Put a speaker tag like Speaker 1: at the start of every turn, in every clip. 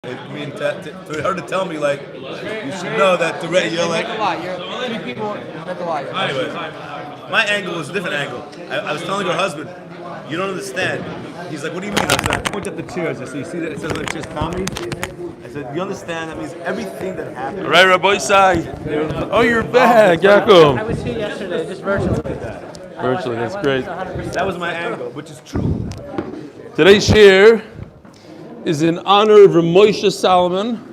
Speaker 1: I mean, for her to tell me, like, you should know that you're like.
Speaker 2: Meant a lot. You're three people meant a lot.
Speaker 1: Anyways, my angle was a different angle. I was telling her husband, you don't understand. He's like, what do you mean? I said, point at the chairs. I said, you see that? It says like, cheers, comedy. I said, you understand? That means everything that happened.
Speaker 3: All right, Rabbi Sai. Oh, you're back, Yaakov.
Speaker 2: I was here yesterday, just virtually.
Speaker 3: Virtually, that's great.
Speaker 1: That was my angle, which is true.
Speaker 3: Today's share is in honor of Moshe Salomon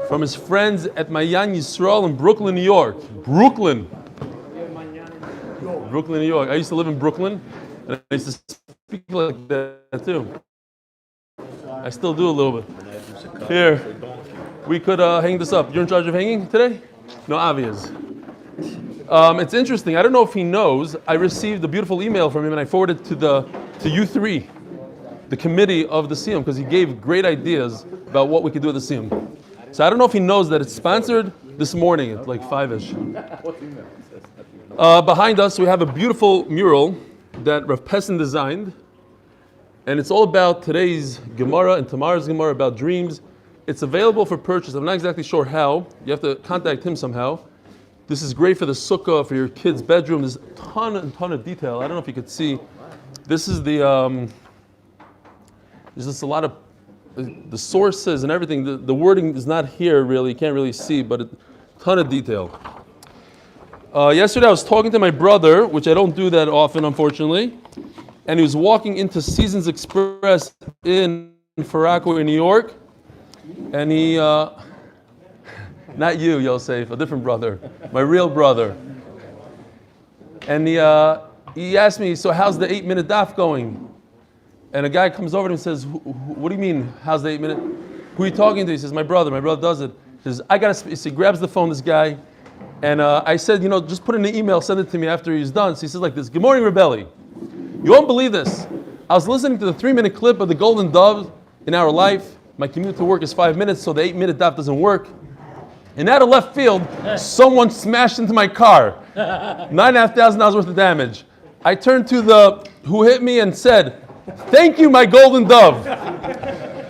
Speaker 3: from his friends at Mayan Yisrael in Brooklyn, New York. Brooklyn, New York. I used to live in Brooklyn, and I used to speak like that too. I still do a little bit. Here, we could hang this up. You're in charge of hanging today? No, obvious. It's interesting. I don't know if he knows. I received a beautiful email from him, and I forwarded it to you three, the committee of the Siyum, because he gave great ideas about what we could do at the Siyum. So I don't know if he knows that it's sponsored this morning at like 5-ish. Behind us, we have a beautiful mural that Rav Pessin designed, and it's all about today's Gemara and tomorrow's Gemara about dreams. It's available for purchase. I'm not exactly sure how. You have to contact him somehow. This is great for the sukkah, for your kid's bedroom. There's a ton of detail. I don't know if you could see. This is the, there's just a lot of, the sources and everything. The wording is not here really, you can't really see, but a ton of detail. Yesterday I was talking to my brother, which I don't do that often, unfortunately, and he was walking into Seasons Express in Faraco in New York, and he, not you, Yosef, a different brother, my real brother. And he asked me, so how's the 8-minute daf going? And a guy comes over to him and says, what do you mean, how's the 8-minute? Who are you talking to? He says, my brother does it. He says, he grabs the phone, this guy, and I said, just put in an email, send it to me after he's done. So he says like this, good morning, Rebelli. You won't believe this. I was listening to the 3-minute clip of the Golden Dove in our life. My commute to work is 5 minutes, so the 8-minute daf doesn't work. And out of left field, someone smashed into my car. $9,500 worth of damage. I turned to who hit me and said, thank you, my golden dove.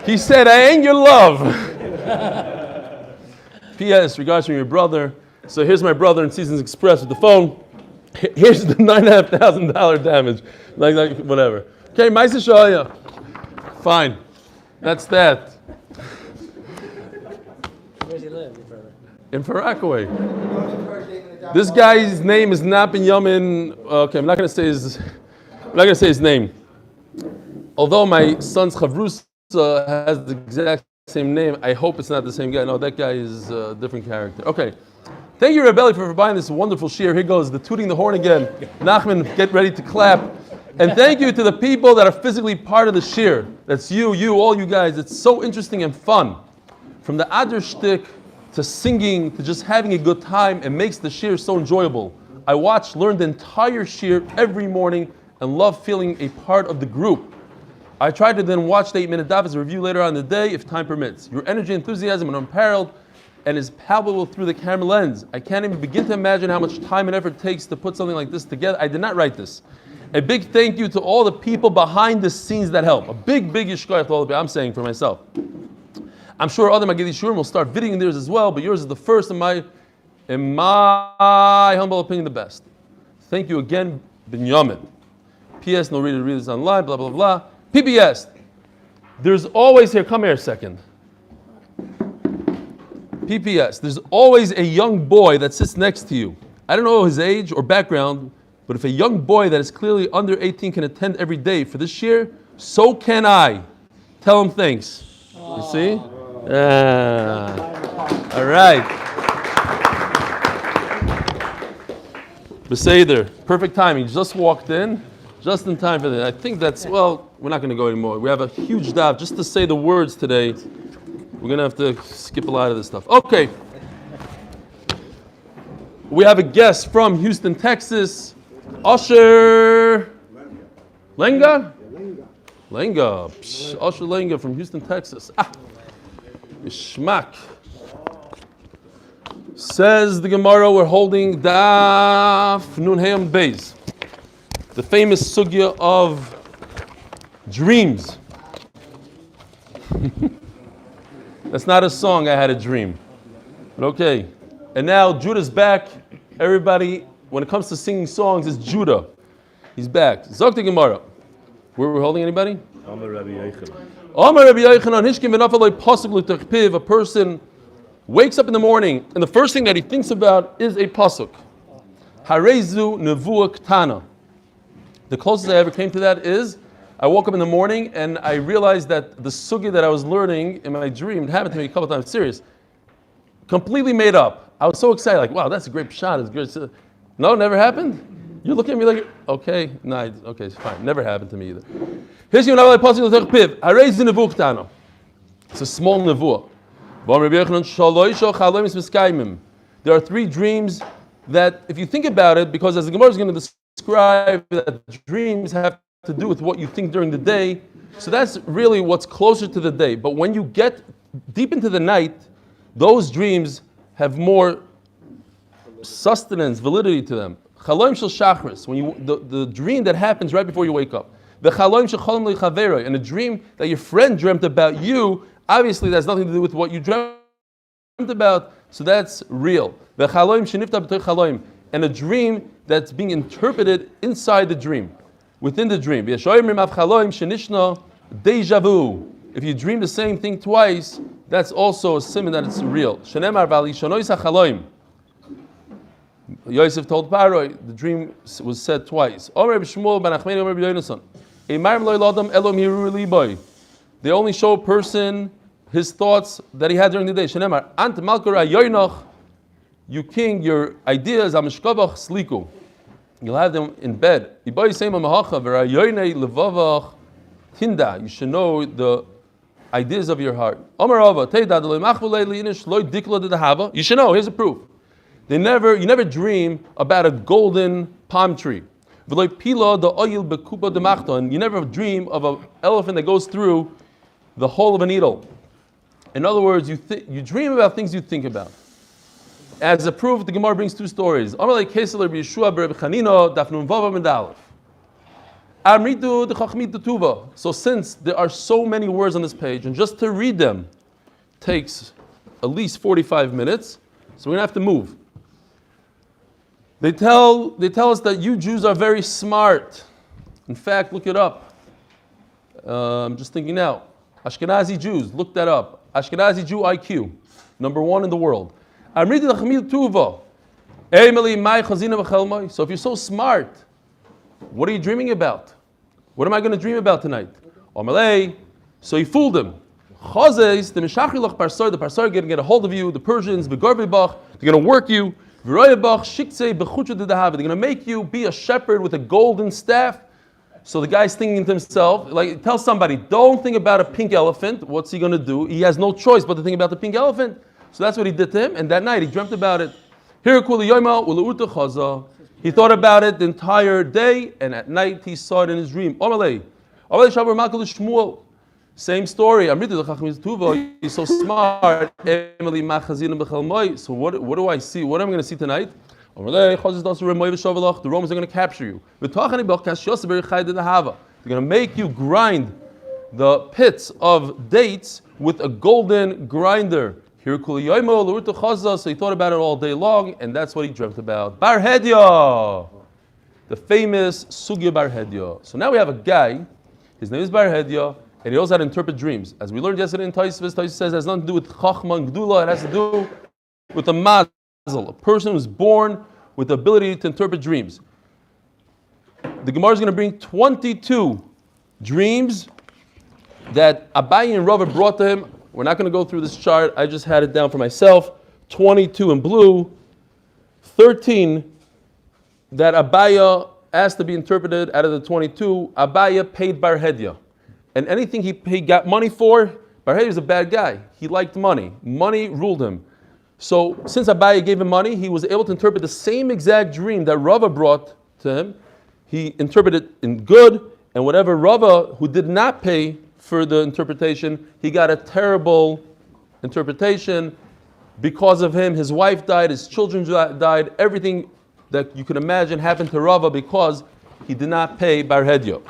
Speaker 3: He said, I ain't your love. P.S. Regards from your brother. So here's my brother in Seasons Express with the phone. Here's the $9,500 damage. Like whatever. Okay, Maisa Shaya. Fine. That's that.
Speaker 2: Where does he live, your brother?
Speaker 3: In Farakaway. This guy's name is not Binyamin. Okay, I'm not going to say his name. Although my son's Chavrusa has the exact same name, I hope it's not the same guy. No, that guy is a different character. Okay. Thank you, Rebelli, for buying this wonderful shiur. Here goes, the tooting the horn again. Nachman, get ready to clap. And thank you to the people that are physically part of the shiur. That's you, all you guys. It's so interesting and fun. From the Adar shtick to singing to just having a good time, it makes the shiur so enjoyable. I learn the entire shiur every morning and love feeling a part of the group. I try to then watch the 8-minute daf as a review later on in the day if time permits. Your energy, enthusiasm, and unparalleled and is palpable through the camera lens. I can't even begin to imagine how much time and effort it takes to put something like this together. I did not write this. A big thank you to all the people behind the scenes that help. A big yishkoyach to all the people. I'm saying for myself. I'm sure other Magidi Shurim will start videoing theirs as well, but yours is the first, in my humble opinion, the best. Thank you again, Binyamin. P.S. No reader read this online, blah, blah, blah. PBS. There's always, come here a second. PPS. There's always a young boy that sits next to you. I don't know his age or background, but if a young boy that is clearly under 18 can attend every day for this year, so can I. Tell him thanks. You see? All right. Beseder. Perfect timing. Just walked in. Just in time for that. I think that's, we're not going to go anymore. We have a huge daf just to say the words today. We're going to have to skip a lot of this stuff. Okay. We have a guest from Houston, Texas. Usher Lenga? Lenga. Usher Lenga from Houston, Texas. Ishmak. Says the Gemara, we're holding Daf Nun Hayam Beis. The famous sugya of dreams. That's not a song, I had a dream. But okay. And now Judah's back. Everybody, when it comes to singing songs, it's Judah. He's back. Zok the Gemara. We're holding anybody?
Speaker 1: Amar Rabbi Yochanan.
Speaker 3: Amar Rabbi Yochanan, Hishkim v'nafaloi pasuk l'tachpiv. A person wakes up in the morning, and the first thing that he thinks about is a pasuk. Harezu nevuah ktana. The closest I ever came to that is, I woke up in the morning and I realized that the sugi that I was learning in my dream, it happened to me a couple times, serious, completely made up. I was so excited, like, wow, that's a great shot. It's great. No, never happened? You look at me like, okay, no, okay, it's fine. Never happened to me either. It's a small nevuah. There are three dreams that, if you think about it, because as the Gemara is going to describe, that dreams have to do with what you think during the day, so that's really what's closer to the day. But when you get deep into the night, those dreams have more sustenance, validity to them. Chaloim shel shachris, when the dream that happens right before you wake up. The chaloim shel cholim lechaveroi, and a dream that your friend dreamt about you, obviously that has nothing to do with what you dreamt about, so that's real. The chaloim shenifta b'toich chaloim, and a dream that's being interpreted inside the dream, within the dream. Deja vu. If you dream the same thing twice, that's also a simon that it's real. Yosef told Paroi, the dream was said twice. They only show a person his thoughts that he had during the day. You king, your ideas, you'll have them in bed. You should know the ideas of your heart. You should know, here's a proof. You never dream about a golden palm tree. And you never dream of an elephant that goes through the hole of a needle. In other words, you dream about things you think about. As a proof, the Gemara brings two stories. So since there are so many words on this page, and just to read them takes at least 45 minutes, so we're going to have to move. They tell us that you Jews are very smart. In fact, look it up. I'm just thinking now. Ashkenazi Jews, look that up. Ashkenazi Jew IQ, number 1 in the world. So if you're so smart, what are you dreaming about? What am I going to dream about tonight? So he fooled him. The Parsar are going to get a hold of you, the Persians, they're going to work you. They're going to make you be a shepherd with a golden staff. So the guy's thinking to himself, like, tell somebody, don't think about a pink elephant. What's he going to do? He has no choice but to think about the pink elephant. So that's what he did to him, and that night he dreamt about it. He thought about it the entire day, and at night he saw it in his dream. Same story. He's so smart. So what do I see? What am I going to see tonight? The Romans are going to capture you. They're going to make you grind the pits of dates with a golden grinder. So he thought about it all day long, and that's what he dreamt about. Bar Hedya, the famous Sugya Bar Hedya. So now we have a guy, his name is Bar Hedya, and he knows how to interpret dreams. As we learned yesterday in Taisvis, Taisvis says it has nothing to do with Chachma and Gdula, it has to do with a mazel, a person who's born with the ability to interpret dreams. The Gemara is going to bring 22 dreams that Abaye and Rava brought to him. We're not going to go through this chart. I just had it down for myself. 22 in blue, 13 that Abaye asked to be interpreted out of the 22. Abaye paid Bar Hedya. And anything he got money for, Bar Hedya was a bad guy. He liked money. Money ruled him. So since Abaye gave him money, he was able to interpret the same exact dream that Rava brought to him. He interpreted in good, and whatever Rava, who did not pay for the interpretation, he got a terrible interpretation. Because of him, his wife died, his children died, everything that you can imagine happened to Rava because he did not pay Bar Hedya.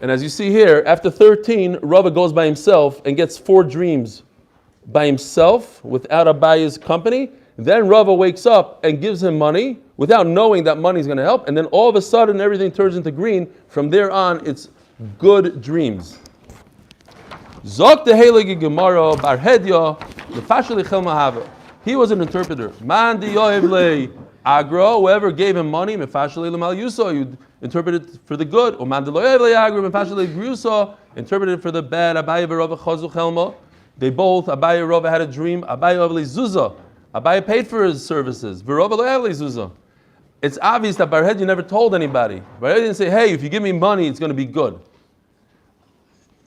Speaker 3: And as you see here, after 13, Rava goes by himself and gets 4 dreams by himself without Abaye's company. Then Rava wakes up and gives him money without knowing that money is going to help. And then all of a sudden, everything turns into green. From there on, it's good dreams. Zok the Heilige Gemara Bar Hedya Lefashli Chel Mahava. He was an interpreter. Man di yohev le agro. Whoever gave him money, mefashli lemal yuso, you interpreted for the good. Or man di lo yohev le agro, mefashli gruso, interpreted for the bad. Abaye v'Rava chazu chelma. They both, Abaye and Rava had a dream. Abaye yohev le zuzah. Abaye paid for his services. V'Rava lo yohev le zuzah. It's obvious that Bar Hedya never told anybody. Bar Hedya didn't say, hey, if you give me money, it's going to be good.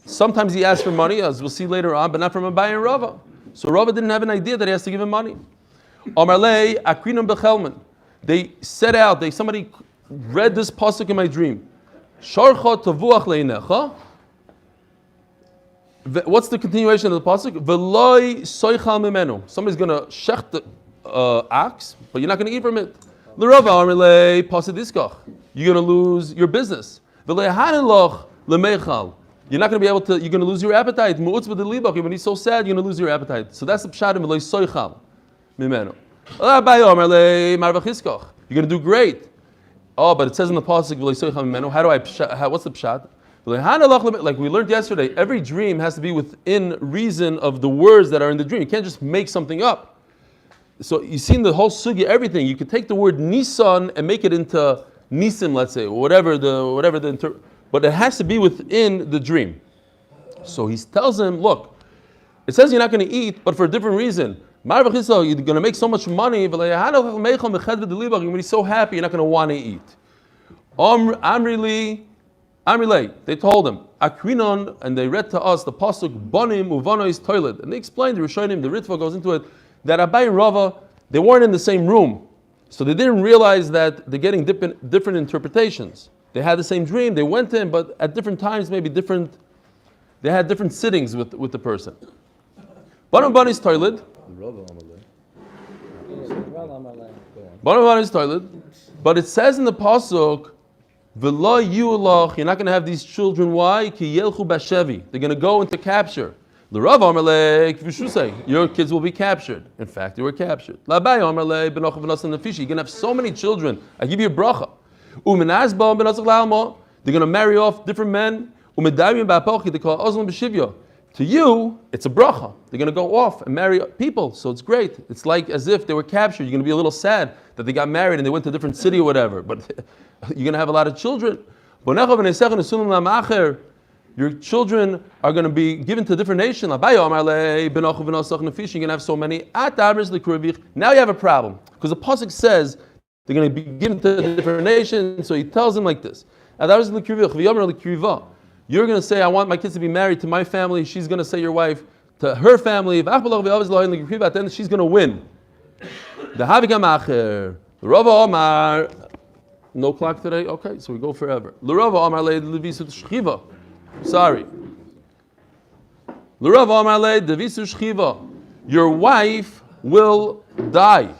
Speaker 3: Sometimes he asked for money, as we'll see later on, but not from Abaye and Rava. So Rava didn't have an idea that he has to give him money. Amarle akrinum bechelman. They set out. Somebody read this pasuk in my dream. Sharcha tavuach leinecha. What's the continuation of the pasuk? V'loi soichal mimenu. Somebody's going to shech the ox, but you're not going to eat from it. L'Rava amarle pasadiskach. You're going to lose your business. V'lei hanelach lemeichal. You're not going to be able to, you're going to lose your appetite. When he's so sad, you're going to lose your appetite. So that's the pshat in Eloi Soichal. Mimeno. You're going to do great. Oh, but it says in the pasuk, Eloi Soichal Mimeno. What's the pshat? Like we learned yesterday, every dream has to be within reason of the words that are in the dream. You can't just make something up. So you see in the whole sugya, everything. You could take the word Nisan and make it into Nisim, let's say, or whatever the but it has to be within the dream. So he tells him, look, it says you're not going to eat, but for a different reason. You're going to make so much money, when he's so happy, you're not going to want to eat. Amrile, they told him, Akrinon, and they read to us the pasuk, Bonim uvano is toilet. And they explained, the Rishonim, the Ritva goes into it, that Abaye and Rava, they weren't in the same room. So they didn't realize that they're getting different interpretations. They had the same dream, they went in, but at different times, maybe different, they had different sittings with the person. Banam is toilet. Banam is toilet. But it says in the pasuk, V'lo yu'lach, you're not going to have these children. Why? Ki yelchu bashevi. They're going to go into capture. L'Rav Amalei, say, your kids will be captured. In fact, they were captured. L'Abai Amalei, benoch v'nasan nefishi. You're going to have so many children. I give you a bracha. They're going to marry off different men. To you, it's a bracha. They're going to go off and marry people, so it's great. It's like as if they were captured. You're going to be a little sad that they got married and they went to a different city or whatever, but you're going to have a lot of children. Your children are going to be given to a different nation. You're going to have so many. Now you have a problem, because the pasuk says they're going to be given to a different nation, so he tells them like this. You're going to say, I want my kids to be married to my family. She's going to say, your wife, to her family. Then she's going to win. The Rava Omar, no clock today? Okay, so we go forever. The Rava Omar le levisu shchiva. Sorry. The Rava Omar le levisu shchiva. Your wife will die.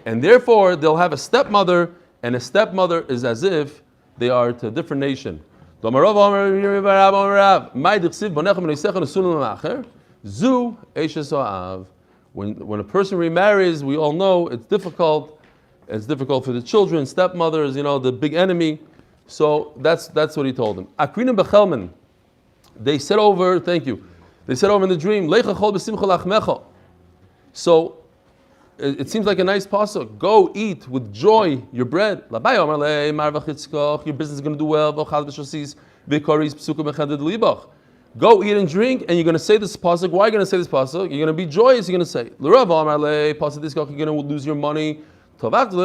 Speaker 3: And therefore, they'll have a stepmother, and a stepmother is as if they are to a different nation. When a person remarries, we all know it's difficult. It's difficult for the children, stepmothers, the big enemy. So that's what he told them. Akrinim bechelmen. They said over, thank you. They said over in the dream, so it seems like a nice pasuk. Go eat with joy your bread. Your business is going to do well. Go eat and drink, and you're going to say this pasuk. Why are you going to say this pasuk? You're going to be joyous. You're going to say, you're going to lose your money. You're going to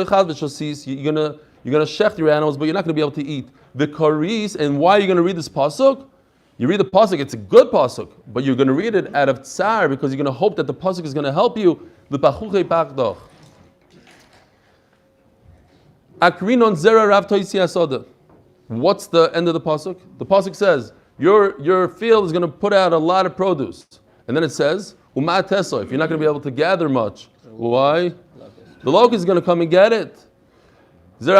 Speaker 3: shecht your animals, but you're not going to be able to eat. And why are you going to read this pasuk? You read the pasuk, it's a good pasuk, but you're going to read it out of tsar because you're going to hope that the pasuk is going to help you. What's the end of the pasuk? The pasuk says, your field is going to put out a lot of produce. And then it says, if you're not going to be able to gather much, why? The locust is going to come and get it. You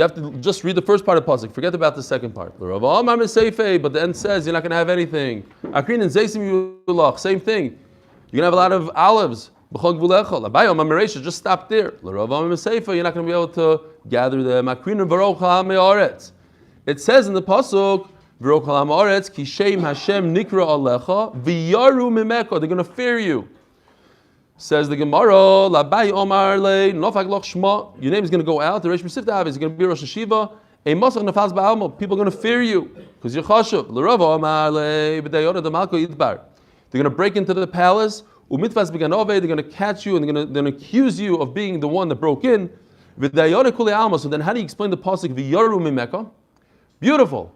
Speaker 3: have to just read the first part of the pasuk. Forget about the second part. But the end says you're not going to have anything. Same thing. You're going to have a lot of olives. Just stop there. You're not going to be able to gather them. It says in the pasuk, they're going to fear you. Says the Gemara, your name is going to go out. The Reish Mesivta is going to be Rosh Hashiva. People are going to fear you because you're chashuv. They're going to break into the palace. They're going to catch you and they're going to accuse you of being the one that broke in. So then, how do you explain the pasuk v'yaru mimeka? Beautiful.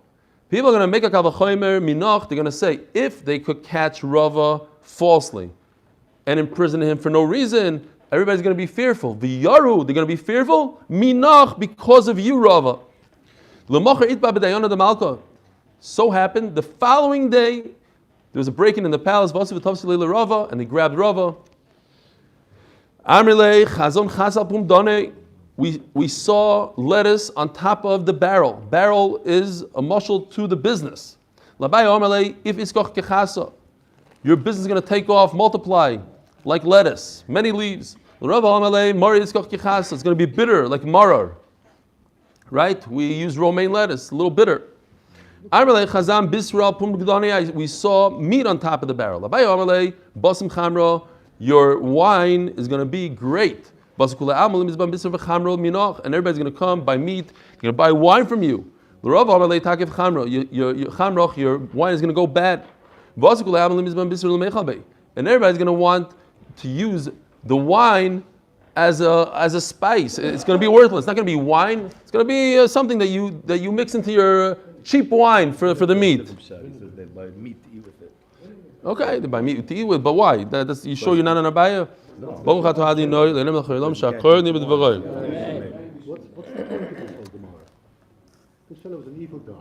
Speaker 3: People are going to make a kavachomer minach. They're going to say if they could catch Rava falsely and imprison him for no reason, everybody's going to be fearful. V'yaru, they're going to be fearful. Minach, because of you, Rava. So happened the following day, there was a break-in in the palace. And they grabbed Rava. We saw lettuce on top of the barrel. Barrel is a mushal to the business. Your business is going to take off, multiply, like lettuce, many leaves. It's going to be bitter, like marar. Right? We use romaine lettuce, a little bitter. We saw meat on top of the barrel. Your wine is going to be great. And everybody's going to come buy meat, they're going to buy wine from you. Your wine is going to go bad. And everybody's going to want to use the wine as a spice. It's going to be worthless. It's not going to be wine. It's going to be something that you mix into your cheap wine for the meat.
Speaker 1: They buy meat to eat with it.
Speaker 3: Okay, they buy meat to eat with, but why? That's, you sure you're not an abaya?
Speaker 1: No.
Speaker 4: What's the This fellow was an evil guy.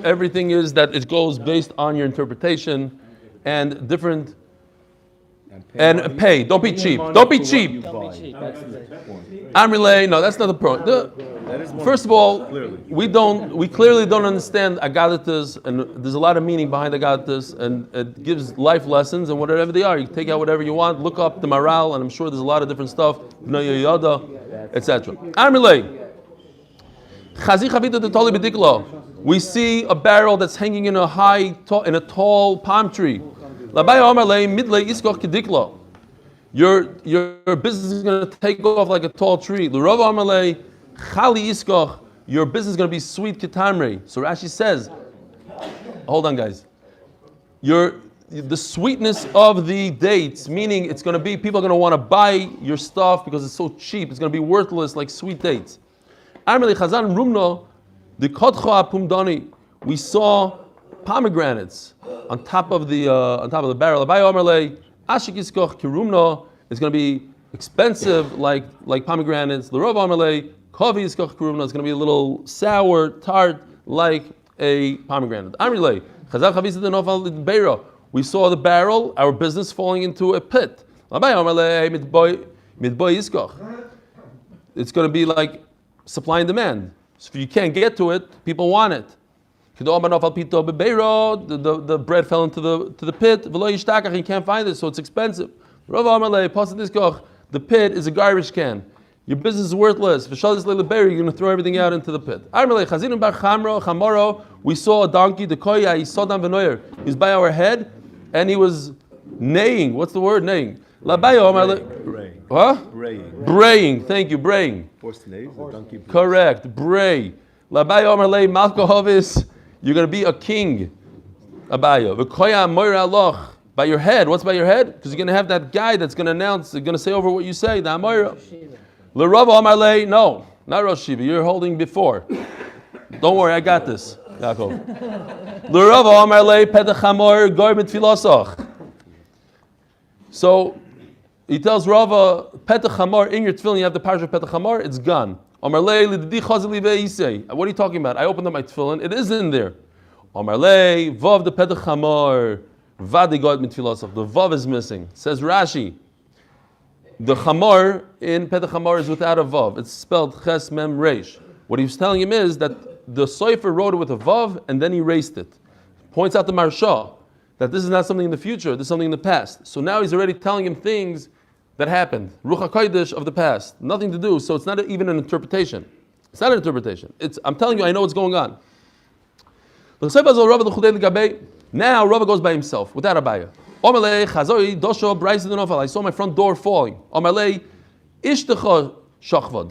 Speaker 3: Everything is that it goes based on your interpretation and different and pay. Don't be cheap. Don't be cheap. Amrile, no, that's not the point. First of all, we clearly don't understand agaditas, and there's a lot of meaning behind agaditas, and it gives life lessons and whatever they are. You take out whatever you want, look up the morale, and I'm sure there's a lot of different stuff, etc. Amrile. We see a barrel that's hanging in a tall palm tree. Your business is going to take off like a tall tree. Your business is going to be sweet kitamre. So Rashi says, hold on guys. The sweetness of the dates, meaning it's going to be, people are going to want to buy your stuff because it's so cheap. It's going to be worthless like sweet dates. We saw pomegranates on top of the barrel. It's going to be expensive like pomegranates. It's going to be a little sour, tart like a pomegranate. We saw the barrel, our business falling into a pit. It's going to be like supply and demand. So if you can't get to it, people want it. The bread fell into the pit. You can't find it, so it's expensive. The pit is a garbage can. Your business is worthless. You're going to throw everything out into the pit. We saw a donkey, the koya, he's by our head, and he was neighing. What's the word? Neighing.
Speaker 1: Braying.
Speaker 3: Huh?
Speaker 1: Braying.
Speaker 3: Braying. Thank you. Braying. Correct. Bray. You're going to be a king. Abaya. By your head. What's by your head? Because you're going to have that guy that's going to announce, going to say over what you say. The Amoira. No, not Rosh Shiva. You're holding before. Don't worry, I got this. Yaakov. So he tells Rava, Petach Hamar, in your tefillin, you have the parasha of Petach Hamar, it's gone. What are you talking about? I opened up my tefillin, it is in there. Vav the Petach Hamar, Vadigot mit Philosoph. The Vav is missing. Says Rashi, The Chamor in Petach Chamor is without a Vav. It's spelled Ches Mem Reish. What he was telling him is that the Sofer wrote it with a Vav and then he erased it. Points out the Marsha that this is not something in the future, this is something in the past. So now he's already telling him things that happened. Ruach HaKodesh of the past. Nothing to do, so it's not even an interpretation. It's not an interpretation. I'm telling you, I know what's going on. Now Rava goes by himself, without Abaya. I saw my front door falling. The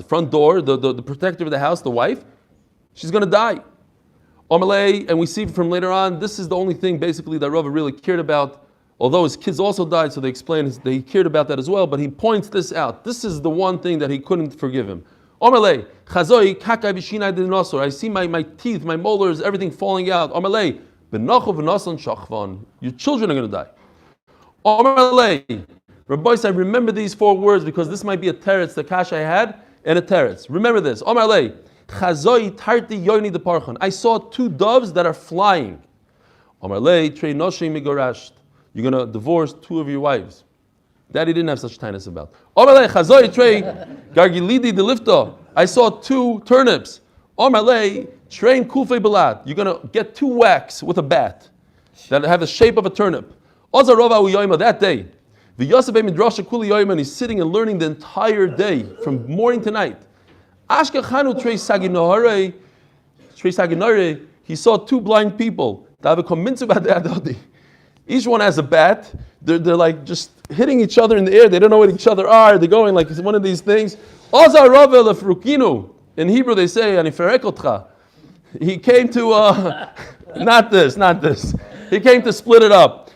Speaker 3: front door, the protector of the house, the wife, she's going to die. And we see from later on, this is the only thing basically that Rava really cared about. Although his kids also died, so they explain that he cared about that as well, but he points this out. This is the one thing that he couldn't forgive him. I see my teeth, my molars, everything falling out. Your children are going to die. Rabbi, I remember these 4 words because this might be a teretz, the kash I had, and a teretz. Remember this. I saw 2 doves that are flying. You're going to divorce 2 of your wives. Daddy didn't have such tightness about. I saw 2 turnips. You're going to get 2 whacks with a bat that have the shape of a turnip. That day, and he's sitting and learning the entire day, from morning to night. He saw 2 blind people. Each one has a bat. They're like just hitting each other in the air. They don't know what each other are. They're going like it's one of these things. In Hebrew they say, he came to, not this. He came to split it up.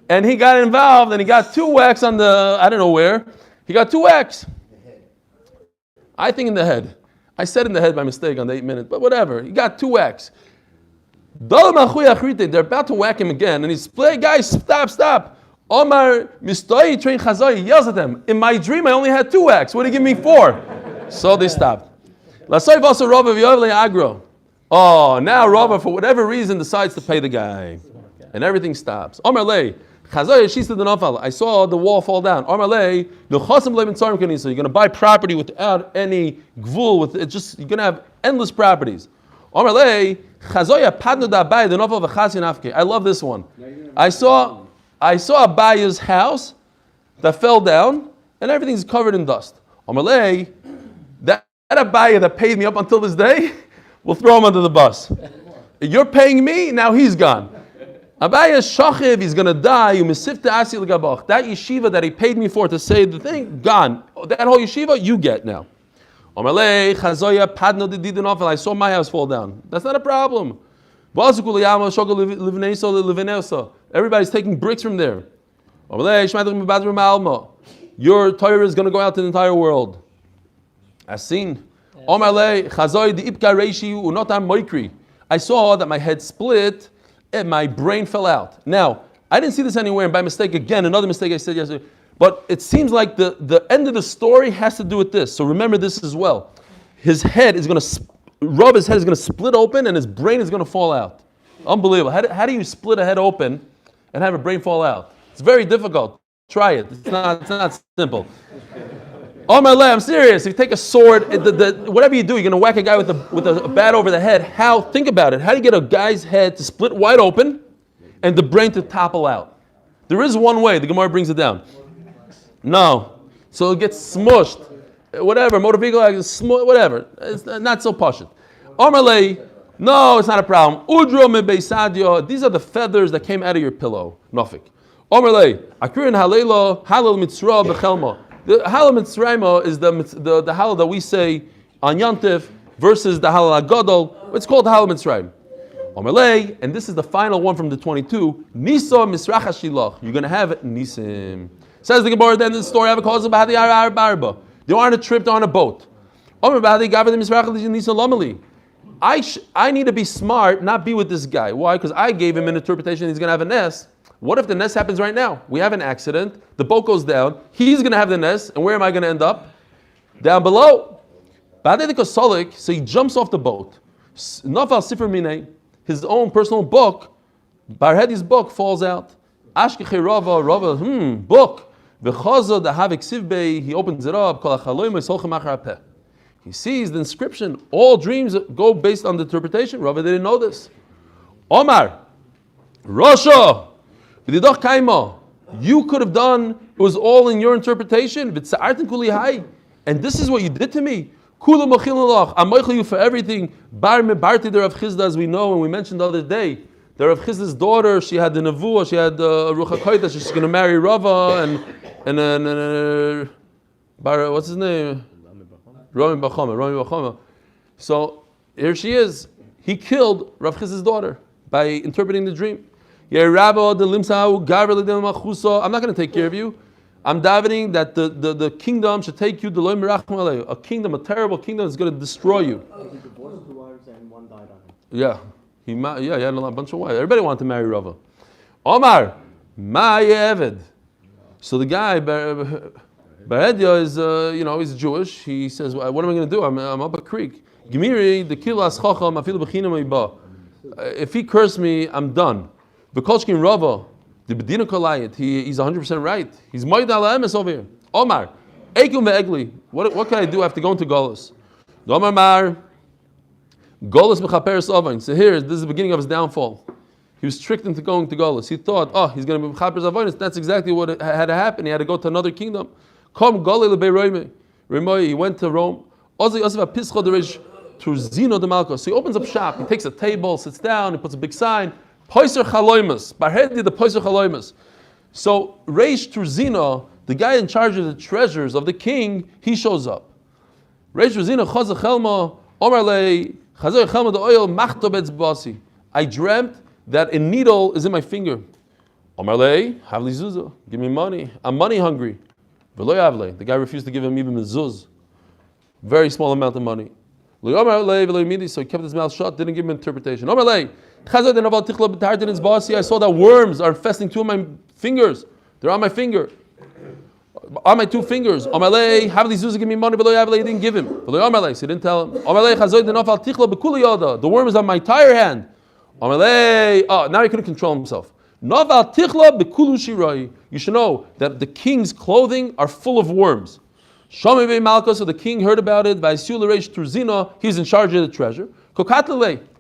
Speaker 3: And he got involved and he got 2 whacks on the, I don't know where. He got 2 whacks. I think in the head. I said in the head by mistake on the 8 minutes, but whatever. He got 2 whacks. They're about to whack him again, and he's like, guys, stop. Omar Mistoi train Chazai yells at them. In my dream, I only had 2 whacks. What do you give me 4? So they stopped. Oh, now Rava, for whatever reason, decides to pay the guy. And everything stops. Omar Lei, I saw the wall fall down. Omar Lei, you're going to buy property without any gvul, with it just you're going to have endless properties. Omar Lei, I love this one. I saw Abaya's house that fell down and everything's covered in dust. Omar Lei, that Abaya that paid me up until this day, we'll throw him under the bus. You're paying me, now he's gone. Abaya Shachiv, he's going to die. That yeshiva that he paid me for to say the thing, gone. That whole yeshiva, you get now. I saw my house fall down. That's not a problem. Everybody's taking bricks from there. Your Torah is going to go out to the entire world. As seen. I saw that my head split and my brain fell out. Now, I didn't see this anywhere, and by mistake, again, another mistake I said yesterday, but it seems like the end of the story has to do with this. So remember this as well. His head is going to, Rab's head is going to split open and his brain is going to fall out. Unbelievable. How do you split a head open and have a brain fall out? It's very difficult. Try it. It's not simple. Oh my leg, I'm serious. If you take a sword, whatever you do, you're going to whack a guy with a bat over the head. Think about it. How do you get a guy's head to split wide open and the brain to topple out? There is one way. The Gemara brings it down. No. So it gets smushed. Whatever. Motor vehicle, whatever. It's not so pashut. Amarle, no, it's not a problem. Udro me beisadio. These are the feathers that came out of your pillow. Nofik. Amarle, akrin halela halal mitzra bechelma. The halal mitzrayma is the halal that we say on Yantif versus the halal agadol. It's called halal mitzrayim. Amarle, and this is the final one from the 22. Nisa misracha shilach. You're going to have it nisim. Says the Gemara, then the story of a cause about the Arba. They were on a trip, they're on a boat. I need to be smart, not be with this guy. Why? Because I gave him an interpretation he's going to have a ness. What if the ness happens right now? We have an accident, the boat goes down, he's going to have the ness, and where am I going to end up? Down below. So he jumps off the boat. His own personal book, Barhedi's book, falls out. Ashkechei Rava, book. V'chaza the havik sivbei, he opens it up, kol hachaloim v'solchem achar hapeh. He sees the inscription, all dreams go based on the interpretation. Rava didn't know this. Omar, Rosha, v'didoch kaima, you could have done, it was all in your interpretation. V'tza'artin kuli hai, and this is what you did to me. Kula machil lach, I'm mochel you for everything. Bar me barti the Rav Chizda, as we know, and we mentioned the other day. The Rav Chizda's daughter, she had the nevuah, she had the Ruach HaKodesh, she's going to marry Rava, and what's his name? Rami Bachama. So here she is. He killed Rav Chizda's daughter by interpreting the dream. I'm not going to take care of you. I'm davening that the kingdom should take you. A kingdom, a terrible kingdom, is going to destroy you.
Speaker 2: He divorced 2 wives and 1 died on him.
Speaker 3: Yeah. He had a bunch of wives. Everybody wanted to marry Rava. Omar, Ma Eved. So the guy, Beredya is, he's Jewish. He says, what am I going to do? I'm up a creek. Gimiri, the kilas chacham, afilu b'chinam iba. If he cursed me, I'm done. V'kolshkin Rava, the Bedina Kolayit, he's 100% right. He's Moed al Emes over here. Omar, Eikum ve'egli. What can I do? I have to go into Golus. Omar Mar, Golus mechaperes ovain. So here, this is the beginning of his downfall. He was tricked into going to Golus. He thought, he's going to be mechaperes ovain. That's exactly what had to happen. He had to go to another kingdom. Come Golei lebei Roimei. He went to Rome. Ozi Yosef apischa derish turzino de malko. So he opens up shop. He takes a table, sits down, he puts a big sign. Poiser chaloimus. Barhedi the poiser chaloimus. So Reish Turzino, the guy in charge of the treasures of the king, he shows up. Reish Turzino chazah chelma omar lei chazah chelma the oil machtobetz basi. I dreamt that a needle is in my finger. Omar lei havli zuzah. Give me money. I'm money hungry. V'lo yavle. The guy refused to give him even a zuz. Very small amount of money. So he kept his mouth shut, didn't give him interpretation. I saw that worms are infesting 2 of my fingers. They're on my finger. On my 2 fingers. Give me money. He didn't give him. So he didn't tell him. The worm is on my entire hand. Now he couldn't control himself. You should know that the king's clothing are full of worms. So the king heard about it. He's in charge of the treasure.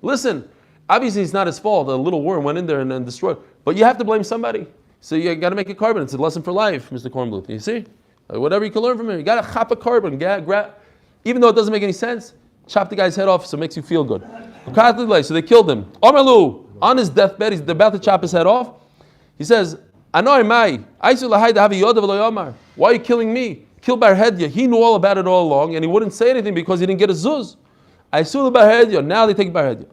Speaker 3: Listen, obviously it's not his fault. A little worm went in there and destroyed. But you have to blame somebody. So you got to make a carbon. It's a lesson for life, Mr. Kornbluth. You see? Whatever you can learn from here. You got to chop a carbon. Even though it doesn't make any sense, chop the guy's head off so it makes you feel good. So they killed him. On his deathbed, they're about to chop his head off. He says, why are you killing me? Kill Barhedya. He knew all about it all along, and he wouldn't say anything because he didn't get a zuz. I saw the Barhedya. Now they take Barhedya.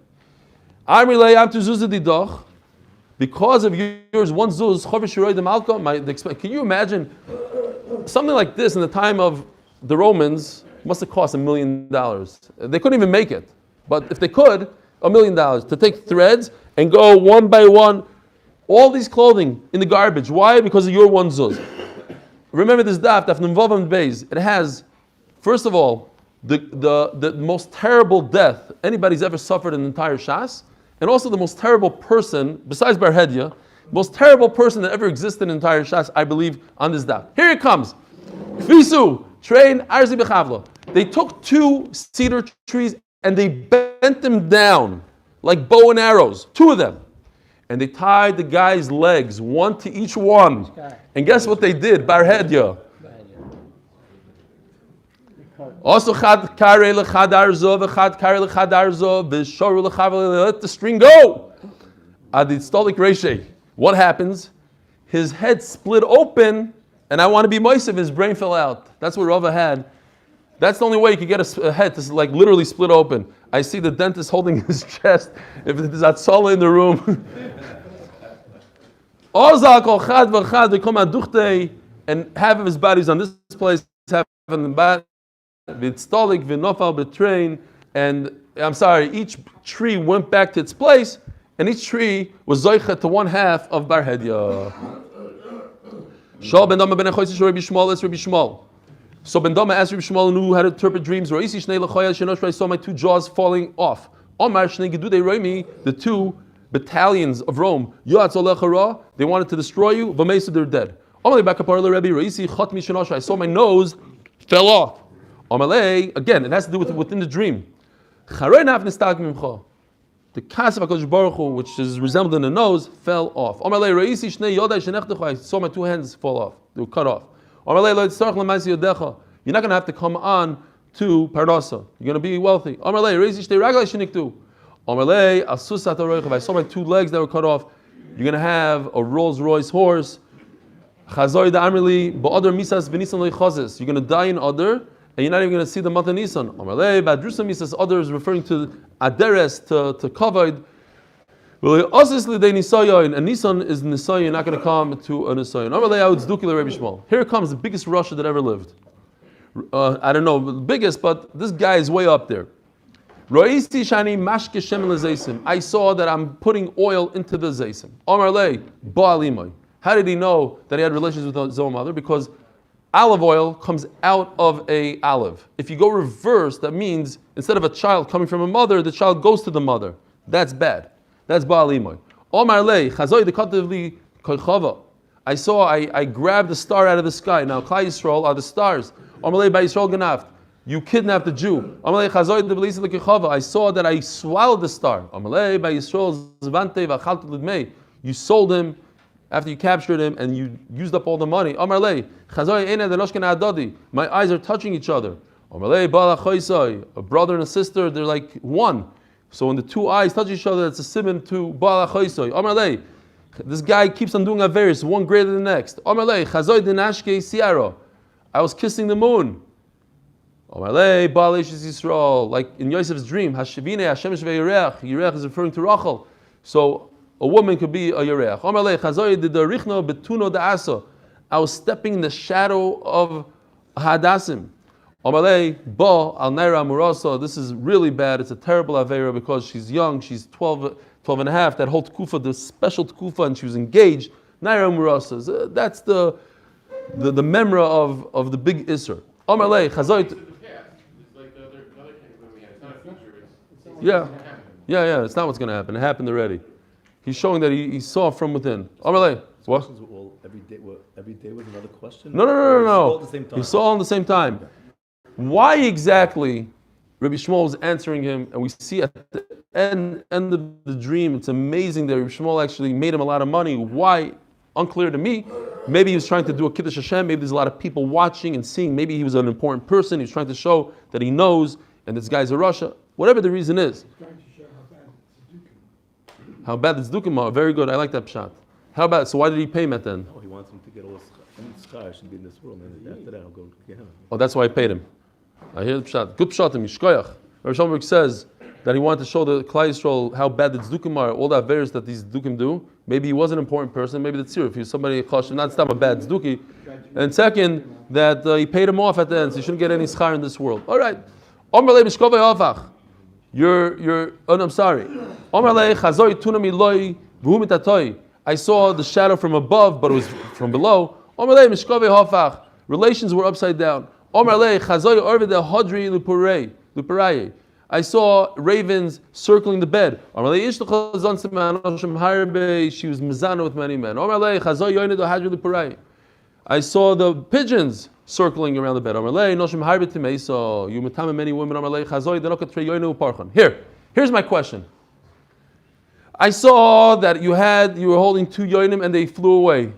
Speaker 3: Because of yours, 1 zuz. Can you imagine something like this in the time of the Romans? Must have cost $1 million. They couldn't even make it, but if they could, $1 million to take threads and go one by one, all these clothing in the garbage. Why? Because of your 1 zuz. Remember this daf Nunvav and Beis. It has, first of all, the most terrible death anybody's ever suffered in the entire Shas, and also the most terrible person, besides Barhedya, most terrible person that ever existed in the entire Shas, I believe, on this daf. Here it comes. Fisu, train, Arzi Bechavla. They took 2 cedar trees and they bent them down like bow and arrows, 2 of them. And they tied the guy's legs, 1 to each one. And guess what they did? Barhedya. Also, chad kare lechad arzo, v'chad kare lechad arzo, v'shoru lechav, let the string go. Aditstolik reshe. What happens? His head split open, and I want to be moisiv, his brain fell out. That's what Rava had. That's the only way you could get a head to literally split open. I see the dentist holding his chest. If there's Atzola in the room. And half of his body's on this place, half on the back. And I'm sorry, each tree went back to its place, and each tree was zoichet to 1/2 of Barhedya. So Ben Dama asked Rabbi Shmuel, who had to interpret dreams. I saw my 2 jaws falling off. The 2 battalions of Rome, they wanted to destroy you, so they're dead. I saw my nose fell off. Again, it has to do with within the dream. The kasef HaKadosh Baruch Hu, which is resembled in the nose, fell off. I saw my two hands fall off. They were cut off. You're not going to have to come on to Parnasa. You're going to be wealthy. I saw my two legs that were cut off. You're going to have a Rolls Royce horse. You're going to die in Adar, and you're not even going to see the month of Nisan. Adar is referring to Aderes, to Kavod. And Nisan is Nisayon, you're not going to come to a Nisayon. Here comes the biggest Russia that ever lived. I don't know the biggest, but this guy is way up there. I saw that I'm putting oil into the Zaysim. How did he know that he had relations with his own mother? Because olive oil comes out of a olive. If you go reverse, that means instead of a child coming from a mother, the child goes to the mother. That's bad. That's Ba'alimoy. I saw, I grabbed the star out of the sky. Now, Klai Yisrael are the stars. You kidnapped the Jew. I saw that I swallowed the star. You sold him after you captured him and you used up all the money. My eyes are touching each other. A brother and a sister, they're like one. So when the two eyes touch each other, it's a simon to Baal HaChoisoi. This guy keeps on doing Averis, one greater than the next. I was kissing the moon. Like in Yosef's dream, Yerech is referring to Rachel. So a woman could be a Yerech. I was stepping in the shadow of Hadassim. This is really bad. It's a terrible Aveira because she's young. She's 12 and a half. That whole Tkufa, the special Tkufa, and she was engaged. Naira Murasa. That's the memra of the big Isser. Yeah. It's not what's going to happen. It happened already. He's showing that he saw from within. What?
Speaker 1: Questions were all every day was another question?
Speaker 3: No.
Speaker 1: All at the same time.
Speaker 3: He saw all at the same time. Okay. Why exactly Rabbi Shmuel was answering him, and we see at the end of the dream, it's amazing that Rabbi Shmuel actually made him a lot of money. Why? Unclear to me. Maybe he was trying to do a Kiddush Hashem. Maybe there's a lot of people watching and seeing. Maybe he was an important person. He was trying to show that he knows, and this guy's a Russia. Whatever the reason is.
Speaker 4: He's trying to show
Speaker 3: how bad the Tzdukim are. Very good. I like that pshat. How about, so why did he pay him at then?
Speaker 1: Oh, he wants him to get all his schar should be in this world, and after that I'll go get him.
Speaker 3: Oh, that's why I paid him. I hear the pshat. Good pshat to Mishkoyach. Rabbi Shalom says that he wanted to show the Klai Yisrael how bad the Tzdukim are, all that various that these Tzdukim do. Maybe he was an important person, maybe that's if he was somebody, not stop a bad Tzduki. And second, that he paid him off at the end, so he shouldn't get any schar in this world. All right. I'm sorry. I saw the shadow from above, but it was from below. Relations were upside down. I saw ravens circling the bed. She was mizana with many men. I saw the pigeons circling around the bed. Here's my question. I saw that you were holding two yoinim and they flew away.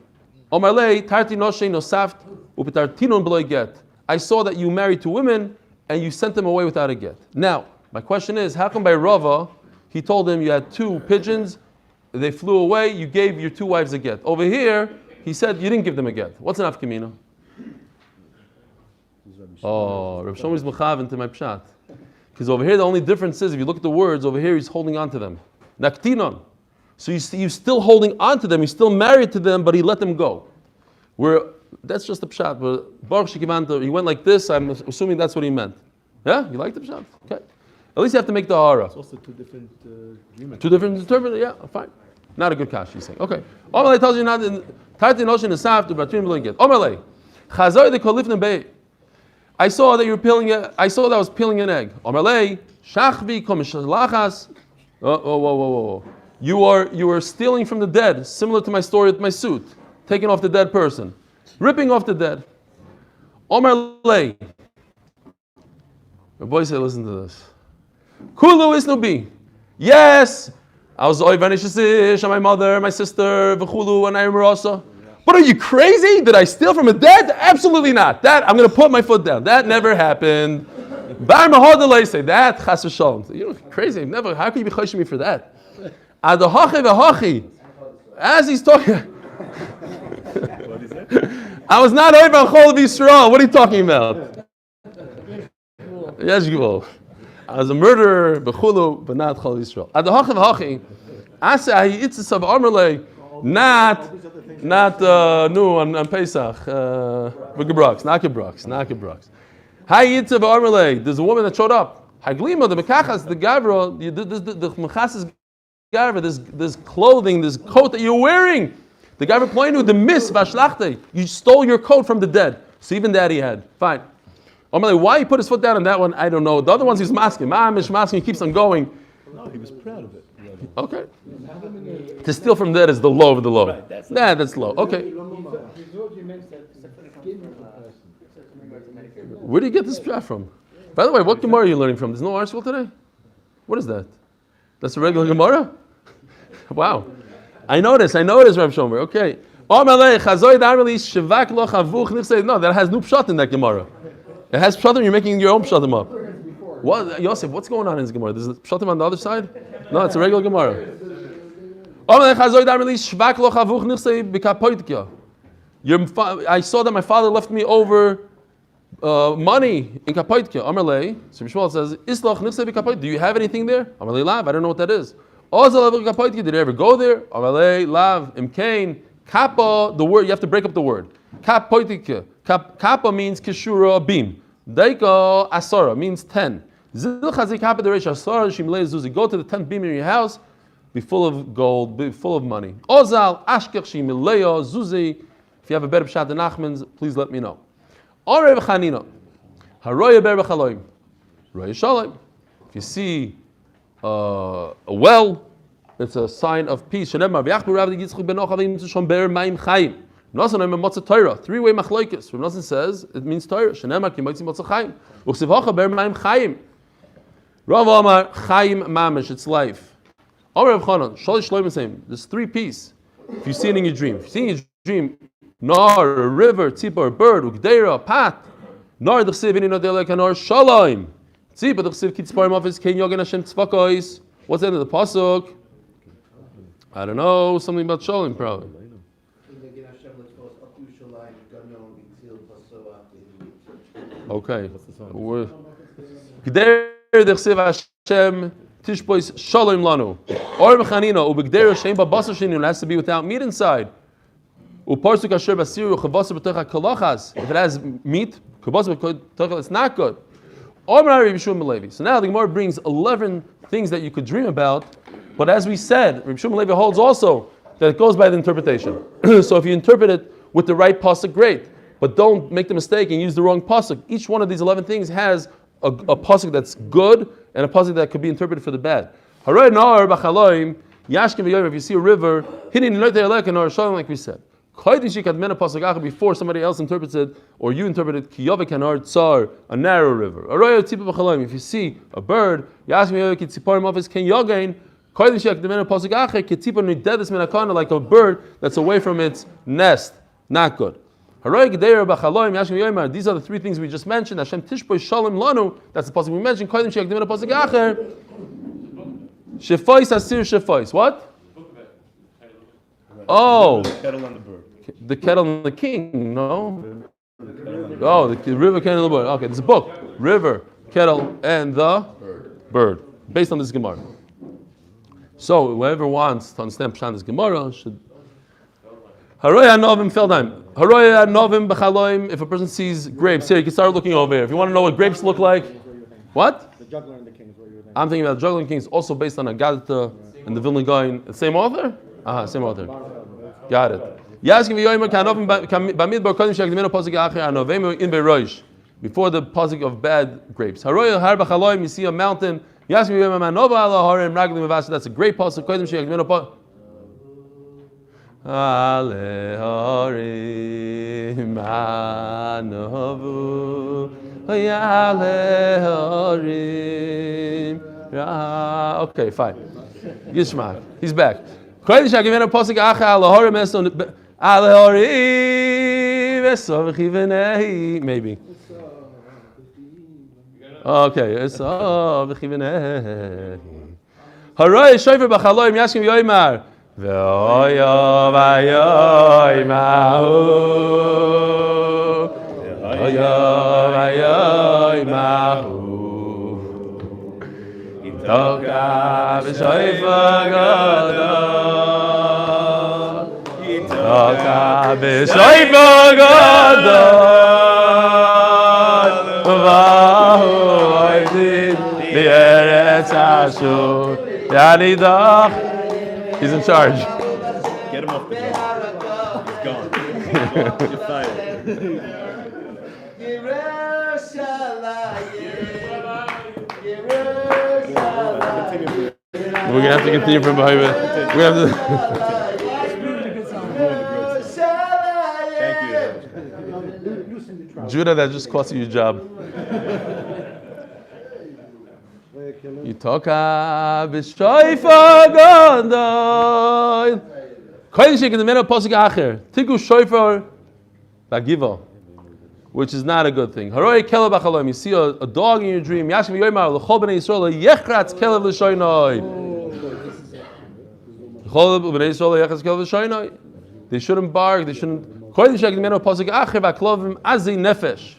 Speaker 3: I saw that you married two women and you sent them away without a get. Now, my question is, how come by Rava, he told him you had two pigeons, they flew away, you gave your two wives a get. Over here, he said you didn't give them a get. What's an afkamina? Oh, Rav Shlomo is mechav into my pshat. Because over here, the only difference is, if you look at the words, over here he's holding on to them. Naktinon. So you're still holding on to them, he's still married to them, but he let them go. That's just the pshat. But Baruch Shekivanta, he went like this, I'm assuming that's what he meant. Yeah? You like the pshat? Okay. At least you have to make the hara.
Speaker 1: It's also two different dreams.
Speaker 3: Two different interpreters, yeah, fine. Not a good kash, he's saying. Okay. Omalei tells you not in Tarti Noshin is Saf to Batrim Blinket. Omalei. Chazar the Kolifne Bey. I saw that you were peeling it. I saw that I was peeling an egg. Omalei. Shachvi Komishalachas. Whoa. You are stealing from the dead, similar to my story with my suit, taking off the dead person, ripping off the dead. Omer lei. My boy said, listen to this. Kulu is nubi. Yes, I was oivanishisish on my mother, my sister, v'chulu, and I am rasa. But are you crazy? Did I steal from a dead? Absolutely not. That I'm going to put my foot down. That never happened. Bar mahadalei say that chas v'shalom. You're crazy. Never. How can you be choshing me for that? Adahachi v'hachi. As he's talking. I was not over on Chol of Yisrael. What are you talking about? Yes, you will. I was a murderer, b'chulu, but not Chol of Yisrael. Adahachi v'hachi. Asa ha'itzis of Amarle. Not on Pesach. Gebrachos, not Gebrachos. Ha'itzis of Amarle. There's a woman that showed up. Haglima, the mekachas, the gavra, the mechasas gavra, this clothing, this coat that you're wearing. The gavra pointed the mis vashlachte. You stole your coat from the dead. So even that he had. Fine. Amarle, why he put his foot down on that one, I don't know. The other ones he's masking. He keeps on going.
Speaker 1: No, he was proud of it.
Speaker 3: Okay. To steal from that is the low of the low. Right, that's low. Okay. Where do you get this shot from? By the way, what Gemara are you learning from? There's no article today? What is that? That's a regular Gemara? Wow. I noticed, Rav Shomer. Okay. No, that has no pshat in that Gemara. It has pshatim, you're making your own pshatim up. What, Yosef, what's going on in this Gemara? There's a pshatim on the other side? No, it's a regular Gemara. I saw that my father left me over money in Kapoitkia. Amarle, so Shmuel says, do you have anything there? Amarle, lav, I don't know what that is. Did you ever go there? Amarle, lav, imkain, kappa, the word, you have to break up the word. Kapoitkia. Kappa means kishura, a beam. Daika, asara, means 10. Go to the 10th beam in your house, be full of gold, be full of money. Ozal, ashkech shimileya, zuzi. If you have a better pshat than Nachman's, please let me know. Orev chanina, haroya ber b'chaloim, roya shalom. If you see a well, it's a sign of peace. Shenemar v'yachbu rav yitzchak ben ochavim shom ber ma'im chayim. Nosan oim motzah Torah. Three-way machloikis. Rav Nosan says it means Torah. Shenemar ki motzim motzah chayim. Uchsiv hacha ber ma'im chayim. Rav Amar chayim mamish. It's life. Rav Chanan, Shalish Shloim same. There's three pieces. If you see it in your dream, if you see in your dream, nar, a river, tzipor, a bird, ugdeira, a pat, nar d'chsiv ini nodelek anar shalom, tzipor d'chsiv kitzparim office ken yogen Hashem tzvakois. What's the end of the pasuk? I don't know, something about shalom probably. Okay. Gdeir d'chsiv Hashem. Tishbois shalom lanu. Or b'chanina ubegdera shein babasar shinin has to be without meat inside. Uparsuk asher basiru chavasar b'tocha kalachas. If it has meat, chavasar b'tocha, it's not good. Or Rabbi Shmuel Levi. So now the Gemara brings 11 things that you could dream about, but as we said, Rabbi Shmuel Levi holds also that it goes by the interpretation. So if you interpret it with the right pasuk, great. But don't make the mistake and use the wrong pasuk. Each one of these 11 things has a pasuk that's good and a pasuk that could be interpreted for the bad. If you see a river, like we said. Before somebody else interprets it, or you interpret it, a narrow river. If you see a bird, like a bird that's away from its nest. Not good. These are the three things we just mentioned. Hashem tishboy shalom lanu. That's the pasuk we mentioned. Kodim she'akdim pasuk acher. Shefais asir shefais. What? Oh,
Speaker 1: The kettle and the bird.
Speaker 3: the kettle and the king. No. Oh, the river, kettle, and the bird. Okay, there's a book. River, kettle, and the bird. Based on this Gemara. So whoever wants to understand Pshat this Gemara should. Haroya novim Feldheim. Haroya novim b'chaloim. If a person sees grapes, here you can start looking over here. If you want to know what grapes look like, what?
Speaker 2: The juggler and the king is what you're thinking.
Speaker 3: I'm thinking about the Juggling Kings, also based on Agadata and the Vilna Gaon. The same author? Same author. Got it. Before the pasuk of bad grapes. Haroya har b'chaloim. You see a mountain Yashkim Yoyim Manova Ala Harim Raglim Mavasa. That's a great pasuk. Kodim Sheyach Mino Ale Harim Manovu Ale Harim. Okay, fine. Gishmak. He's back. Kodim Sheyach Mino pasuk Acha Ala Harim Eson Ala Harim Eson V'chivenehi. Maybe. Okay, it's Haray Shayfer Bachaloim Yashkim Yoymar Ve'oyo Vayoymahu Ve'oyo Vayoymahu Itoka B'Shayfer Gadol Itoka B'Shayfer Gadol He's in charge.
Speaker 1: Get him off the job. He's gone. You're fired.
Speaker 3: We're gonna have to continue from behind it. We have to.
Speaker 1: Thank you.
Speaker 3: Judah, that just cost you your job. Yitoka b'shoifa gadol. Kodesh in the middle of pasuk acher. Tiku shofar bagiva, which is not a good thing. Haroi kelev b'chalom. You see a dog in your dream. Yashim yoymar l'chol b'nei Yisrael yechratz kelev l'shoynoi. L'chol b'nei Yisrael yechratz kelev l'shoynoi. They shouldn't bark. They shouldn't. Kodesh in the middle of pasuk acher v'klovim azei nefesh.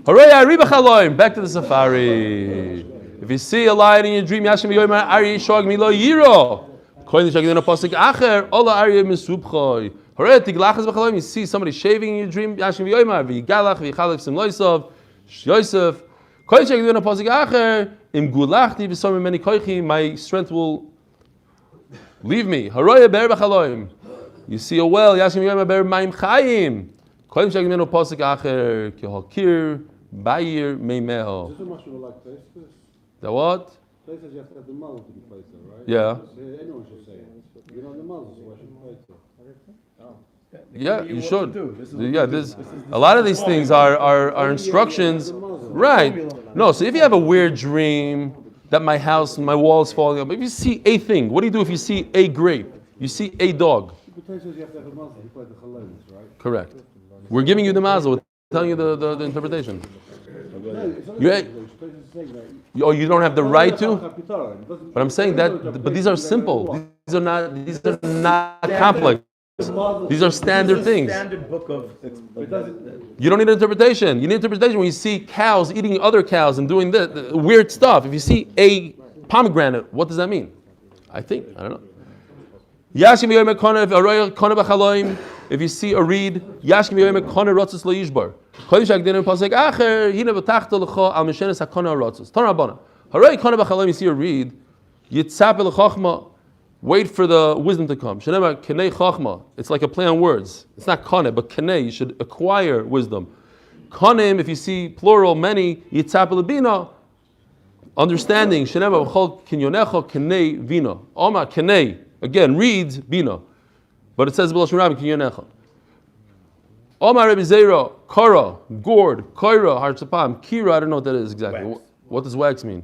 Speaker 3: Haroi ari b'chalom. Back to the safari. If you see a lion in your dream, Yashim Yoymar Ari Shog Milo Yiro. Koyin Shagin a pasuk Acher, Ola Ari Misubchoy. Hooray, Tiglachas B'Chalom. You see somebody shaving in your dream, Yashim Yoymar V'Galach V'Chalach Sim Loisov Yosef. Koyin Shagin a pasuk Acher, Im Gulachti V'Som Many Koichi. My strength will leave me. Hooray, Ber B'Chalom. You see a well, Yashim Yoymar Ber Maim Chaim. Koyin Shagin a pasuk Acher, Kihokir Bayir Meimeho. The what?
Speaker 4: Places you have to have the muzzle to be placed there, right?
Speaker 3: Yeah.
Speaker 4: Anyone should say it. You know the muzzle, so why should you place it?
Speaker 3: Yeah, you should. Yeah, this a lot of these things are instructions. Right. No, so if you have a weird dream that my house, my wall is falling up, if you see a thing, what do you do if you see a grape? You see a dog.
Speaker 4: Places you have to have a muzzle to play the chalonis, right?
Speaker 3: Correct. We're giving you the mazel. We're telling you the interpretation. You don't have the right to? But I'm saying that, but these are simple. These are not complex. These are standard things.
Speaker 1: Standard book of.
Speaker 3: You don't need an interpretation. You need interpretation when you see cows eating other cows and doing the weird stuff. If you see a pomegranate, what does that mean? I don't know. If you see a reed, when you see a reed, wait for the wisdom to come. It's like a play on words. It's not kane, but kane. You should acquire wisdom. Kanim, if you see plural, many, understanding. Again, reads bina. But it says B'Lashon Rabbi kinyonecha. Omar Rebbe Zera, Kara, gourd, Koira, Hartzapam, Kira, I don't know what that is exactly. What does wax mean?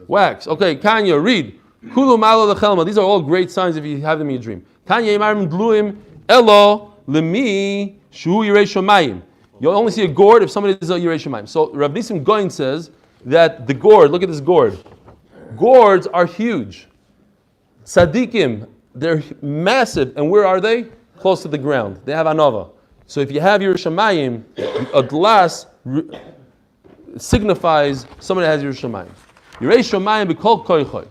Speaker 3: Wax. Okay, Kanya, read. Kulu Malo Lechelma. These are all great signs if you have them in your dream. Kanya Yimarim Dluim, Elo, Lemi, Shu Yirei Shomayim. You'll only see a gourd if somebody is a Yirei Shomayim. So Rav Nisim Goin says that the gourd, look at this gourd. Gourds are huge. Tzadikim, they're massive. And where are they? Close to the ground. They have anova. So if you have your Shemayim, a glass signifies somebody has your Shemayim. Yirei Shemayim b'kol koichoy.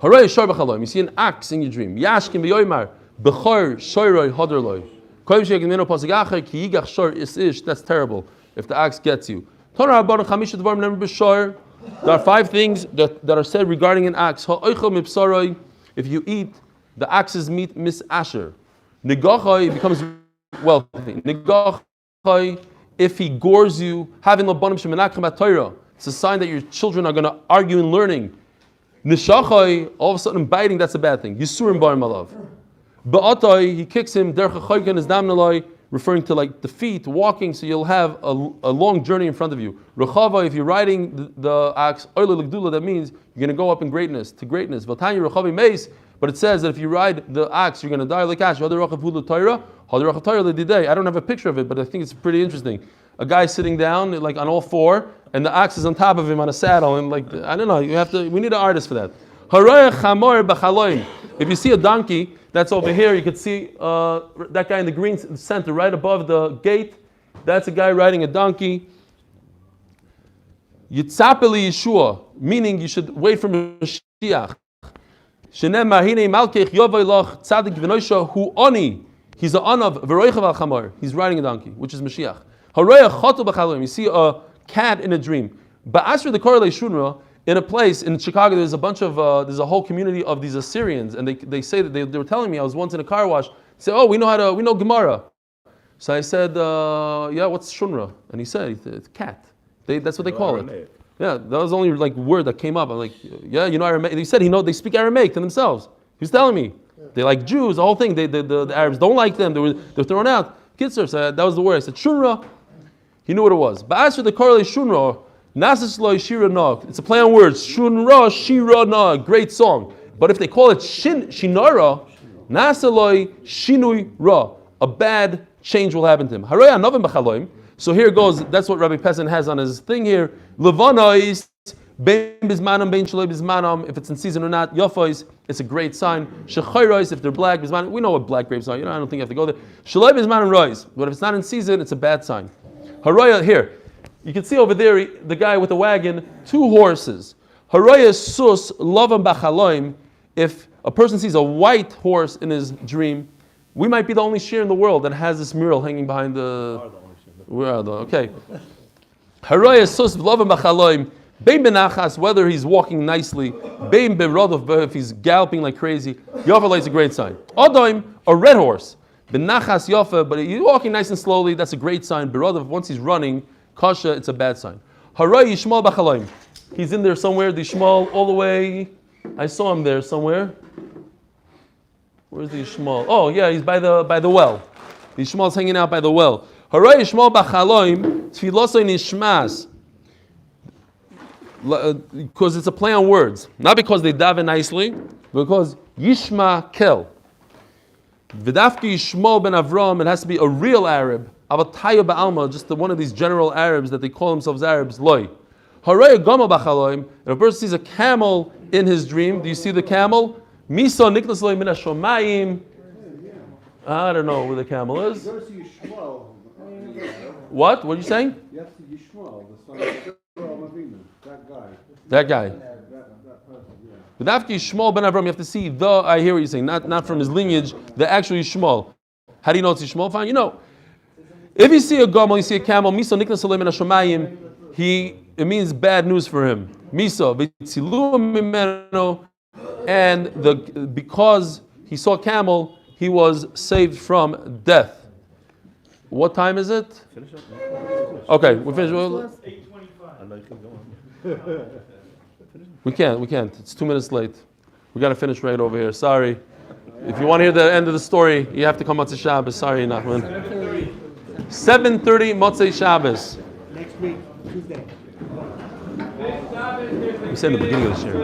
Speaker 3: Haray shor b'chalom. You see an axe in your dream. Yashkim b'yoymar b'chor shoyroi hoderloi. Koyim she'egin mino pasuk acher ki yigach shor is. That's terrible if the axe gets you. Torah rabbanon chamisha dvarim never b'shor. There are 5 things that are said regarding an axe. Ha'oicho mipsaroi. If you eat the axe's meat, mis asher. Negachoi becomes wealthy. Negachoi, if he gores you, having labanim shemenachim at Torah, It's a sign that your children are going to argue in learning. Nishachai, all of a sudden biting, that's a bad thing. Yisurim bar malav. Ba'atai, he kicks him, derech ha'chaykan is damnalai, referring to like the feet, walking, so you'll have a long journey in front of you. Rechava, if you're riding the ox, oile l'gdula, that means you're going to go up in greatness, to greatness. V'tanya rechavi meis, but it says that if you ride the ox, you're going to die like ash. I don't have a picture of it, but I think it's pretty interesting. A guy sitting down, like on all four, and the ox is on top of him on a saddle, and like, I don't know, we need an artist for that. If you see a donkey, that's over here, you could see that guy in the green center, right above the gate. That's a guy riding a donkey. Yitzapeli Yeshua, meaning you should wait for Mashiach. Shenemar hinei malkech yovay loch tzadik v'noisha hu oni. He's the onav v'roichav al chamor. He's riding a donkey, which is Mashiach. Haroya chotu b'chaloim. You see a cat in a dream. But as for the korelei shunra, in a place in Chicago, there's a bunch of there's a whole community of these Assyrians, and they say that they were telling me. I was once in a car wash. They said, "Oh, we know Gemara." So I said, "Yeah, what's shunra?" And he said, "It's cat. That's what they call it." Yeah, that was the only like word that came up. I'm like, "Yeah, you know Aramaic." He said, they speak Aramaic to themselves. He was telling me they like Jews. The whole thing. The Arabs don't like them. They're thrown out. Kitzur. So that was the word. I said shunra. He knew what it was. But as for the korelei shunra. Nasisloi Shira Nog. It's a play on words. Shunra Shira Nog. Great song. But if they call it Shinara, Nasaloi Shinui Ra. A bad change will happen to him. Haraya Novim Bachaloim. So here goes, that's what Rabbi Pessin has on his thing here. Levanois, Bein Bizmanam, Bein Shaloi Bizmanam. If it's in season or not, Yofois, it's a great sign. Shechairois, if they're black, Bizmanam. We know what black grapes are. I don't think you have to go there. Shaloi Bizmanam Rois. But if it's not in season, it's a bad sign. Haraya, here. You can see over there the guy with the wagon, 2 horses. Haraya sus lavam bachaloim. If a person sees a white horse in his dream, we might be the only shir in the world that has this mural hanging behind the. We are the okay. Haraya sus lavam bachaloim. Bein benachas, whether he's walking nicely. Bein berodov, if he's galloping like crazy. Yofa is a great sign. Odoim, a red horse. Benachas yofa, but he's walking nice and slowly. That's a great sign. Berodov, once he's running. Kasha, it's a bad sign. Haray Yishmal Bachaloim. He's in there somewhere, the Yishmal, all the way. I saw him there somewhere. Where's the Yishmal? Oh, yeah, he's by the well. The Yishmal's hanging out by the well. Haray Yishmal Bachaloim, Tfilosoy Nishmas. Because it's a play on words. Not because they daven nicely, but because Yishma Kel. V'dafki Yishmal ben Avram, it has to be a real Arab. Avataya ba'alma, just one of these general Arabs that they call themselves Arabs, loy. Haraya gama b'chaloim, if a person sees a camel in his dream, do you see the camel? Misa niklas loy min hashomayim. I don't know where the camel is. What? What are you saying?
Speaker 4: You have to Yishmael, the son of that guy.
Speaker 3: That guy. With Afki Yishmael ben Avram, you have to see I hear what you're saying, not from his lineage, the actual Yishmael. How do you know it's Yishmael? Fine, you know. If you see a gamel, you see a camel, Misa niknas loy min hashomayim, it means bad news for him. Misa, v'tzilu mimeno, and because he saw a camel, he was saved from death. What time is it?
Speaker 1: Finish up.
Speaker 3: Okay, we're finished.
Speaker 1: 8:25.
Speaker 3: We can't. It's 2 minutes late. We got to finish right over here. Sorry. If you want to hear the end of the story, you have to come on to Shabbos. Sorry, Nachman. 7:30 Motzei Shabbos.
Speaker 2: Next week, Tuesday.
Speaker 3: We said in the beginning of this year.